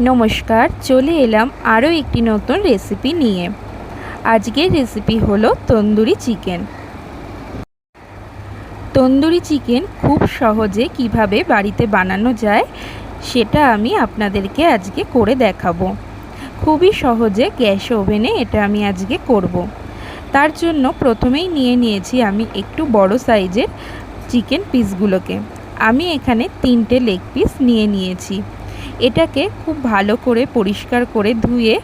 নমস্কার, চলে এলাম আরও একটি নতুন রেসিপি নিয়ে। আজকের রেসিপি হলো তন্দুরি চিকেন। তন্দুরি চিকেন খুব সহজে কিভাবে বাড়িতে বানানো যায় সেটা আমি আপনাদেরকে আজকে করে দেখাবো। খুবই সহজে গ্যাস ওভেনে এটা আমি আজকে করব। তার জন্য প্রথমেই নিয়ে নিয়েছি আমি একটু বড় সাইজের চিকেন পিসগুলোকে। আমি এখানে 3টে লেগ পিস নিয়ে নিয়েছি। এটাকে খুব ভালো করে পরিষ্কার করে ধুয়ে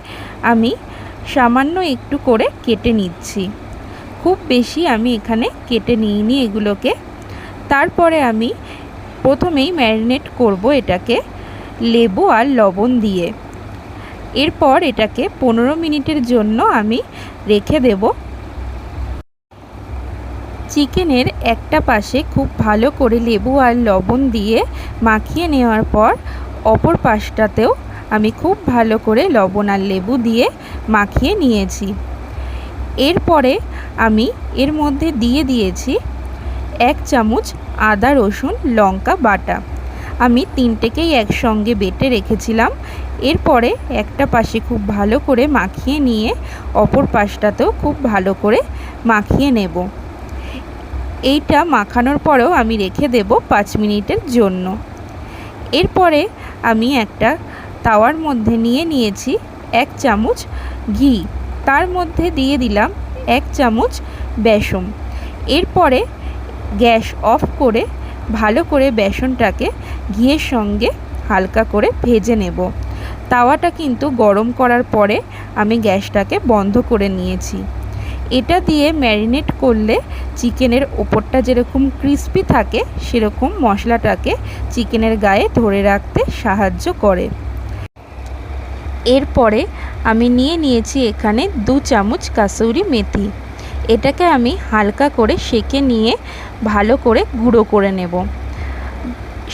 আমি সামান্য একটু করে কেটে নিচ্ছি। খুব বেশি আমি এখানে কেটে নিইনি এগুলোকে। তারপরে আমি প্রথমেই ম্যারিনেট করব এটাকে লেবু আর লবণ দিয়ে। এরপর এটাকে 15 মিনিটের জন্য আমি রেখে দেব। চিকেনের একটা পাশে খুব ভালো করে লেবু আর লবণ দিয়ে মাখিয়ে নেওয়ার পর অপর পাশটাতেও আমি খুব ভালো করে লবণ আর লেবু দিয়ে মাখিয়ে নিয়েছি। এরপরে আমি এর মধ্যে দিয়ে দিয়েছি 1 চামচ আদা রসুন লঙ্কা বাটা। আমি 3টেকেই একসঙ্গে বেটে রেখেছিলাম। এরপরে একটা পাশে খুব ভালো করে মাখিয়ে নিয়ে অপর পাশটাতেও খুব ভালো করে মাখিয়ে নেব। এইটা মাখানোর পরেও আমি রেখে দেব 5 মিনিটের জন্য। এরপরে আমি একটা তাওয়ার মধ্যে নিয়ে নিয়েছি 1 চামচ ঘি, তার মধ্যে দিয়ে দিলাম 1 চামচ বেসন। এরপরে গ্যাস অফ করে ভালো করে বেসনটাকে ঘিয়ের সঙ্গে হালকা করে ভেজে নেব। তাওয়াটা কিন্তু গরম করার পরে আমি গ্যাসটাকে বন্ধ করে নিয়েছি। এটা দিয়ে ম্যারিনেট করলে চিকেনের ওপরটা যেরকম ক্রিস্পি থাকে সেরকম মশলাটাকে চিকেনের গায়ে ধরে রাখতে সাহায্য করে। এরপরে আমি নিয়ে নিয়েছি এখানে 2 চামচ কাসুরি মেথি। এটাকে আমি হালকা করে সেঁকে নিয়ে ভালো করে গুঁড়ো করে নেব।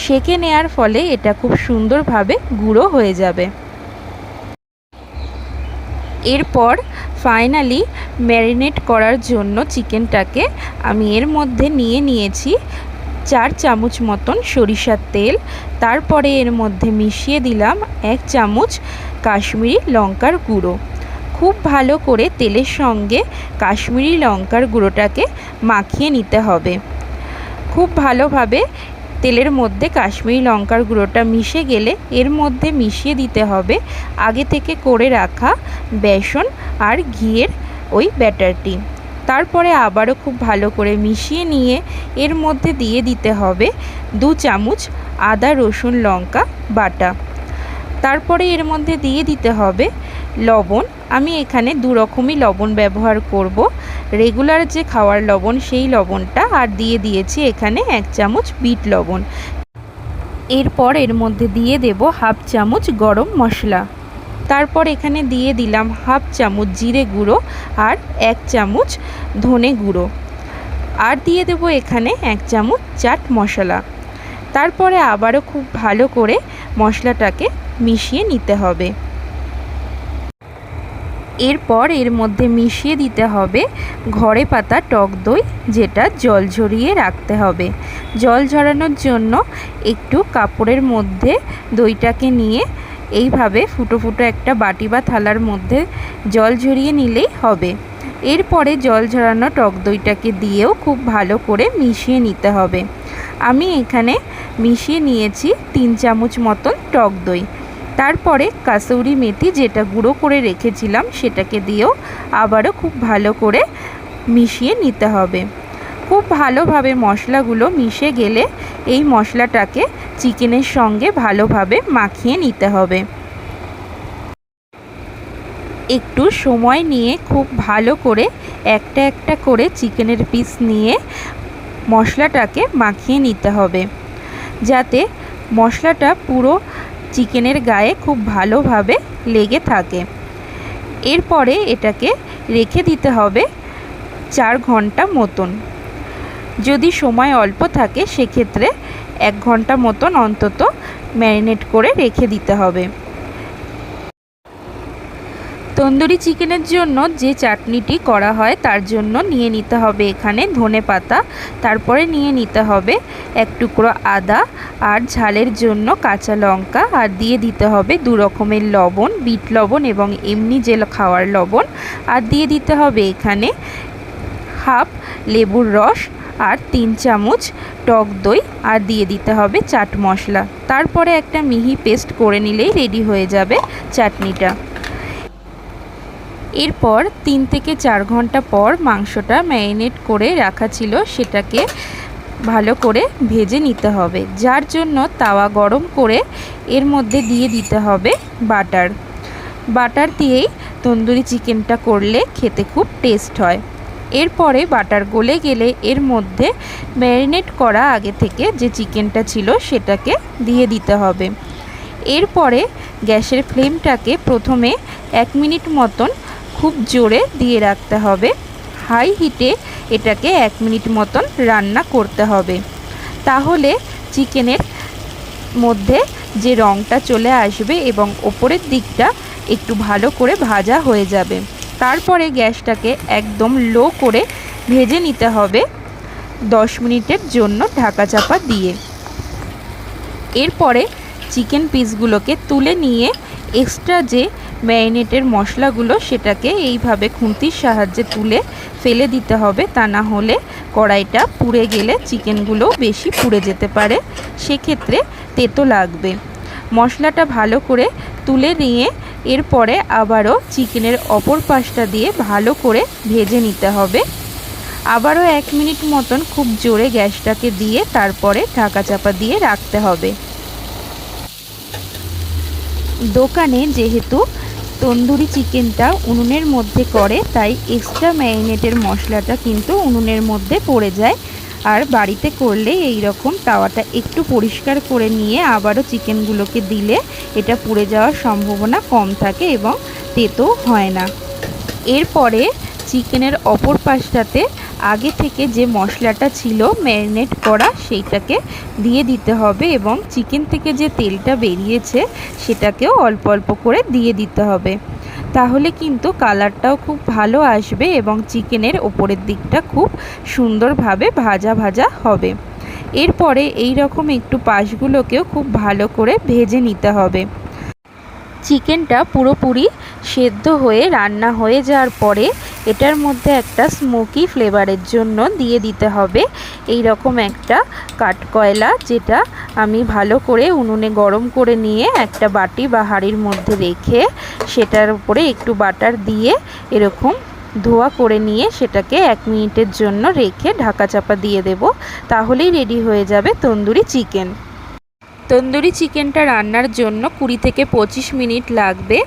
সেঁকে নেওয়ার ফলে এটা খুব সুন্দরভাবে গুঁড়ো হয়ে যাবে। এরপর ফাইনালি ম্যারিনেট করার জন্য চিকেনটাকে আমি এর মধ্যে নিয়ে নিয়েছি 4 চামচ মতন সরিষার তেল। তারপরে এর মধ্যে মিশিয়ে দিলাম 1 চামচ কাশ্মীরি লঙ্কার গুঁড়ো। খুব ভালো করে তেলের সঙ্গে কাশ্মীরি লঙ্কার গুঁড়োটাকে মাখিয়ে নিতে হবে। খুব ভালোভাবে তেলের মধ্যে কাশ্মীরি লঙ্কার গুঁড়োটা মিশে গেলে এর মধ্যে মিশিয়ে দিতে হবে আগে থেকে করে রাখা বেসন আর ঘিয়ের ওই ব্যাটারটি। তারপরে আবারও খুব ভালো করে মিশিয়ে নিয়ে এর মধ্যে দিয়ে দিতে হবে 2 চামচ আদা রসুন লঙ্কা বাটা। তারপরে এর মধ্যে দিয়ে দিতে হবে লবণ। আমি এখানে 2 রকমই লবণ ব্যবহার করব, রেগুলার যে খাওয়ার লবণ সেই লবণটা, আর দিয়ে দিয়েছি এখানে 1 চামচ বিট লবণ। এরপর এর মধ্যে দিয়ে দেব 1/2 চামচ গরম মশলা। তারপর এখানে দিয়ে দিলাম 1/2 চামচ জিরে গুঁড়ো আর 1 চামচ ধনে গুঁড়ো, আর দিয়ে দেব এখানে 1 চামচ চাট মশলা। তারপরে আবারও খুব ভালো করে মশলাটাকে মিশিয়ে নিতে হবে। এরপর এর মধ্যে মিশিয়ে দিতে হবে ঘরে পাতা টক দই, যেটা জল ঝরিয়ে রাখতে হবে। জল ঝরানোর জন্য একটু কাপড়ের মধ্যে দইটাকে নিয়ে এইভাবে ফুটো ফুটো একটা বাটি বা থালার মধ্যে জল ঝরিয়ে নিলেই হবে। এরপরে জল ঝরানো টক দইটাকে দিয়েও খুব ভালো করে মিশিয়ে নিতে হবে। আমি এখানে মিশিয়ে নিয়েছি 3 চামচ মতন টক দই। তারপরে কাসুরি মেথি যেটা গুঁড়ো করে রেখেছিলাম সেটাকে দিয়েও আবারও খুব ভালো করে মিশিয়ে নিতে হবে। খুব ভালোভাবে মশলাগুলো মিশে গেলে এই মশলাটাকে চিকেনের সঙ্গে ভালোভাবে মাখিয়ে নিতে হবে। একটু সময় নিয়ে খুব ভালো করে একটা একটা করে চিকেনের পিস নিয়ে মশলাটাকে মাখিয়ে নিতে হবে, যাতে মশলাটা পুরো চিকেনের গায়ে খুব ভালোভাবে লেগে থাকে। এরপরে এটাকে রেখে দিতে হবে 4 ঘন্টা মতন। যদি সময় অল্প থাকে সেক্ষেত্রে 1 ঘন্টা মতন অন্তত ম্যারিনেট করে রেখে দিতে হবে। তো তন্দুরি চিকেনের জন্য যে চাটনিটি করা হয় তার জন্য নিয়ে নিতে হবে এখানে ধনেপাতা, তারপরে নিয়ে নিতে হবে এক টুকরো আদা, আর ঝালের জন্য কাঁচা লঙ্কা, আর দিয়ে দিতে হবে 2 রকমের লবণ, বিট লবণ এবং এমনি যে খাওয়ার লবণ, আর দিয়ে দিতে হবে এখানে হাফ লেবুর রস আর 3 চামচ টক দই, আর দিয়ে দিতে হবে চাট মশলা। তারপরে একটা মিহি পেস্ট করে নিলেই রেডি হয়ে যাবে চাটনিটা। এরপর 3 থেকে 4 ঘন্টা পর মাংসটা ম্যারিনেট করে রাখা ছিল সেটাকে ভালো করে ভেজে নিতে হবে, যার জন্য তাওয়া গরম করে এর মধ্যে দিয়ে দিতে হবে বাটার দিয়েই তন্দুরি চিকেনটা করলে খেতে খুব টেস্ট হয়। এরপরে বাটার গলে গেলে এর মধ্যে ম্যারিনেট করা আগে থেকে যে চিকেনটা ছিল সেটাকে দিয়ে দিতে হবে। এরপরে গ্যাসের ফ্লেমটাকে প্রথমে 1 মিনিট মতন খুব জোরে দিয়ে রাখতে হবে। হাই হিটে এটাকে 1 মিনিট মতন রান্না করতে হবে, তাহলে চিকেনের মধ্যে যে রঙটা চলে আসবে এবং ওপরের দিকটা একটু ভালো করে ভাজা হয়ে যাবে। তারপরে গ্যাসটাকে একদম লো করে ভেজে নিতে হবে 10 মিনিটের জন্য ঢাকা চাপা দিয়ে। এরপরে চিকেন পিসগুলোকে তুলে নিয়ে এক্সট্রা যে ম্যারিনেটের মশলাগুলো সেটাকে এইভাবে খুন্তির সাহায্যে তুলে ফেলে দিতে হবে, তা না হলে কড়াইটা পুড়ে গেলে চিকেনগুলো বেশি পুড়ে যেতে পারে, সেক্ষেত্রে তেতো লাগবে। মশলাটা ভালো করে তুলে নিয়ে এরপরে আবারও চিকেনের অপর পাশটা দিয়ে ভালো করে ভেজে নিতে হবে। আবারও 1 মিনিট মতন খুব জোরে গ্যাসটাকে দিয়ে তারপরে ঢাকা চাপা দিয়ে রাখতে হবে। দোকানে যেহেতু তন্দুরি চিকেনটা উনুনের মধ্যে করে তাই এক্সট্রা ম্যারিনেটের মশলাটা কিন্তু উনুনের মধ্যে পড়ে যায়, আর বাড়িতে করলে এই রকম তাওয়াটা একটু পরিষ্কার করে নিয়ে আবারও চিকেনগুলোকে দিলে এটা পুড়ে যাওয়ার সম্ভাবনা কম থাকে এবং তেতো হয় না। এরপরে চিকেনের অপর পাশটাতে আগে থেকে যে মশলাটা ছিল ম্যারিনেট করা সেইটাকে দিয়ে দিতে হবে এবং চিকেন থেকে যে তেলটা বেরিয়েছে সেটাকেও অল্প অল্প করে দিয়ে দিতে হবে, তাহলে কিন্তু কালারটাও খুব ভালো আসবে এবং চিকেনের ওপরের দিকটা খুব সুন্দরভাবে ভাজা ভাজা হবে। এরপরে এই রকম একটু পাশগুলোকেও খুব ভালো করে ভেজে নিতে হবে। চিকেনটা পুরোপুরি সেদ্ধ হয়ে রান্না হয়ে যাওয়ার পরে এটার মধ্যে একটা স্মোকি ফ্লেভারের জন্য দিয়ে দিতে হবে এই রকম একটা কাঠকয়লা, যেটা আমি ভালো করে উনুনে গরম করে নিয়ে একটা বাটি বা হাঁড়ির মধ্যে রেখে সেটার উপরে একটু বাটার দিয়ে এরকম ধোয়া করে নিয়ে সেটাকে 1 মিনিটের জন্য রেখে ঢাকা চাপা দিয়ে দেব, তাহলেই রেডি হয়ে যাবে তন্দুরি চিকেন। তন্দুরি চিকেনটা রান্নার জন্য 20 থেকে 25 মিনিট লাগবে।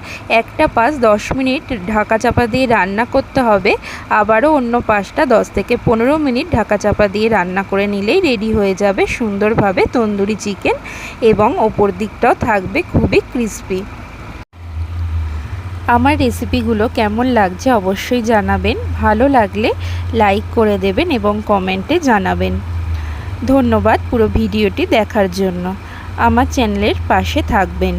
একটা পাশ 10 মিনিট ঢাকা চাপা দিয়ে রান্না করতে হবে, আবারও অন্য পাশটা 10 থেকে 15 মিনিট ঢাকা চাপা দিয়ে রান্না করে নিলেই রেডি হয়ে যাবে সুন্দরভাবে তন্দুরি চিকেন এবং ওপর দিকটাও থাকবে খুবই ক্রিস্পি। আমার রেসিপিগুলো কেমন লাগছে অবশ্যই জানাবেন, ভালো লাগলে লাইক করে দেবেন এবং কমেন্টে জানাবেন। ধন্যবাদ পুরো ভিডিওটি দেখার জন্য। আমার চ্যানেলের পাশে থাকবেন।